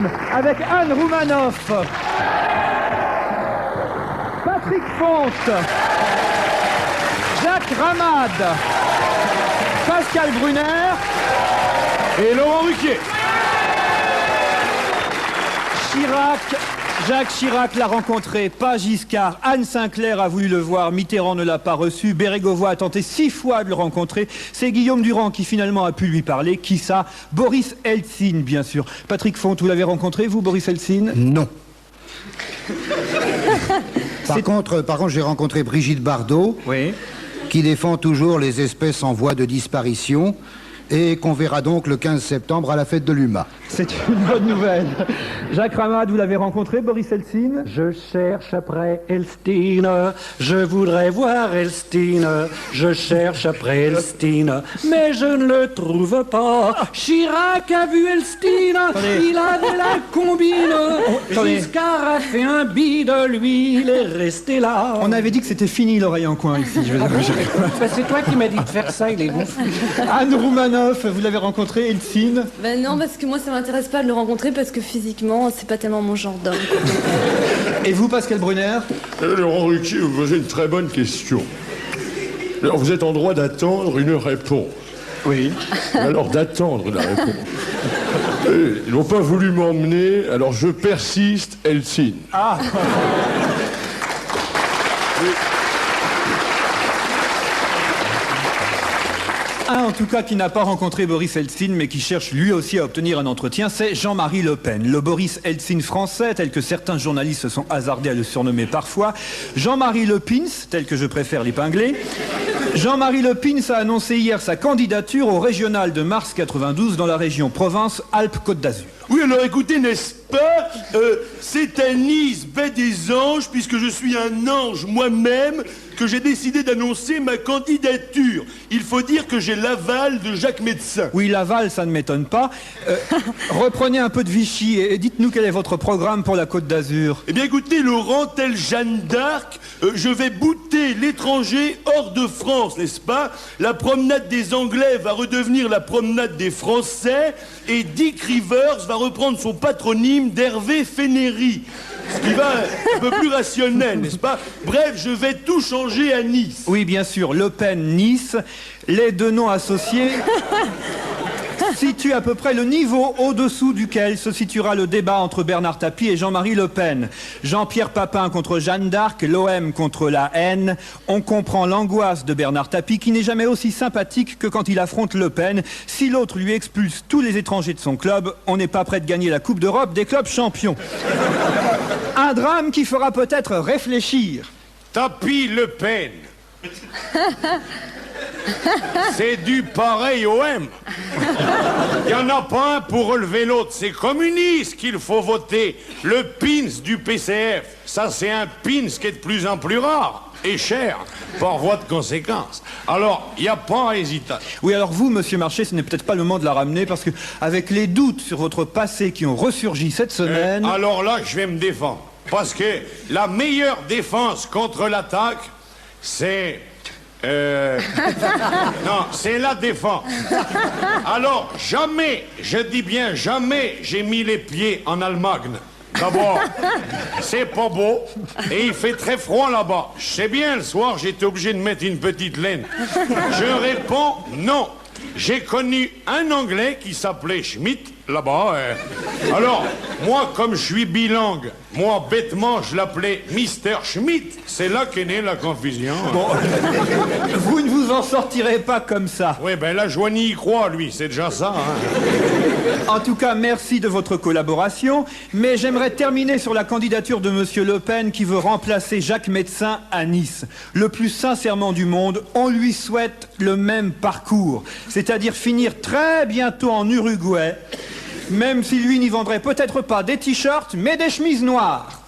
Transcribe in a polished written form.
Avec Anne Roumanoff, Patrick Fonte, Jacques Ramade, Pascal Brunner et Laurent Ruquier. Jacques Chirac l'a rencontré, pas Giscard. Anne Sinclair a voulu le voir, Mitterrand ne l'a pas reçu, Bérégovoy a tenté 6 fois de le rencontrer. C'est Guillaume Durand qui finalement a pu lui parler. Qui ça? Boris Eltsine, bien sûr. Patrick Fonte, vous l'avez rencontré, vous, Boris Eltsine? Non. Par contre, j'ai rencontré Brigitte Bardot, oui, qui défend toujours les espèces en voie de disparition et qu'on verra donc le 15 septembre à la fête de l'UMA. C'est une bonne nouvelle. Jacques Ramade, vous l'avez rencontré, Boris Eltsine? Je cherche après Elstine, je voudrais voir Elstine, je cherche après Elstine, mais je ne le trouve pas. Chirac a vu Elstine, il avait la combine, Giscard a fait un bide, lui, il est resté là. On avait dit que c'était fini l'oreille en coin ici. C'est toi qui m'as dit de faire ça, il est gonflé. Anne Roumanoff, vous l'avez rencontré, Eltsine? Ben non, parce que moi ça m'intéresse pas de le rencontrer parce que physiquement c'est pas tellement mon genre d'homme. Et vous, Pascal Brunner? Laurent Ruquier, vous posez une très bonne question. Alors, vous êtes en droit d'attendre une réponse. Oui. Alors, d'attendre la réponse. Ils n'ont pas voulu m'emmener, alors je persiste, Eltsine. Ah. Un, en tout cas, qui n'a pas rencontré Boris Eltsine, mais qui cherche lui aussi à obtenir un entretien, c'est Jean-Marie Le Pen. Le Boris Eltsine français, tel que certains journalistes se sont hasardés à le surnommer parfois. Jean-Marie Le Pins, tel que je préfère l'épingler. Jean-Marie Le Pins a annoncé hier sa candidature au régional de mars 92 dans la région Provence-Alpes-Côte d'Azur. Oui, alors écoutez, n'est-ce pas, c'est à Nice, baie des anges, puisque je suis un ange moi-même, que j'ai décidé d'annoncer ma candidature. Il faut dire que j'ai l'aval de Jacques Médecin. Oui, l'aval, ça ne m'étonne pas. Reprenez un peu de Vichy et dites-nous quel est votre programme pour la Côte d'Azur. Eh bien écoutez, Laurent, tel Jeanne d'Arc, je vais bouter l'étranger hors de France, n'est-ce pas? La promenade des Anglais va redevenir la promenade des Français, et Dick Rivers va reprendre son patronyme d'Hervé Fénéry. Ce qui va un peu plus rationnel, n'est-ce pas? Bref, je vais tout changer à Nice. Oui, bien sûr, Le Pen, Nice, les deux noms associés situent à peu près le niveau au-dessous duquel se situera le débat entre Bernard Tapie et Jean-Marie Le Pen. Jean-Pierre Papin contre Jeanne d'Arc, l'OM contre la haine. On comprend l'angoisse de Bernard Tapie, qui n'est jamais aussi sympathique que quand il affronte Le Pen. Si l'autre lui expulse tous les étrangers de son club, on n'est pas prêt de gagner la Coupe d'Europe des clubs champions. Un drame qui fera peut-être réfléchir. Tapie Le Pen. C'est du pareil au M. Il n'y en a pas un pour relever l'autre. C'est communiste qu'il faut voter. Le pins du PCF, ça c'est un pins qui est de plus en plus rare et cher, par voie de conséquence. Alors, il n'y a pas à hésiter. Oui, alors vous, monsieur Marché, ce n'est peut-être pas le moment de la ramener, parce que avec les doutes sur votre passé qui ont ressurgi cette semaine... Alors là, je vais me défendre. Parce que la meilleure défense contre l'attaque, c'est... Non, c'est la défense. Alors, jamais, je dis bien jamais, j'ai mis les pieds en Allemagne. D'abord, c'est pas beau et il fait très froid là-bas. Je sais bien, le soir, j'étais obligé de mettre une petite laine. Je réponds non. J'ai connu un Anglais qui s'appelait Schmitt là-bas. Alors, moi, comme je suis bilingue, moi, bêtement, je l'appelais Mr. Schmitt. C'est là qu'est née la confusion. Bon, vous ne vous en sortirez pas comme ça. Oui, ben là, Joigny y croit, lui. C'est déjà ça, hein. En tout cas, merci de votre collaboration. Mais j'aimerais terminer sur la candidature de monsieur Le Pen qui veut remplacer Jacques Médecin à Nice. Le plus sincèrement du monde, on lui souhaite le même parcours. C'est-à-dire finir très bientôt en Uruguay, même si lui n'y vendrait peut-être pas des t-shirts, mais des chemises noires.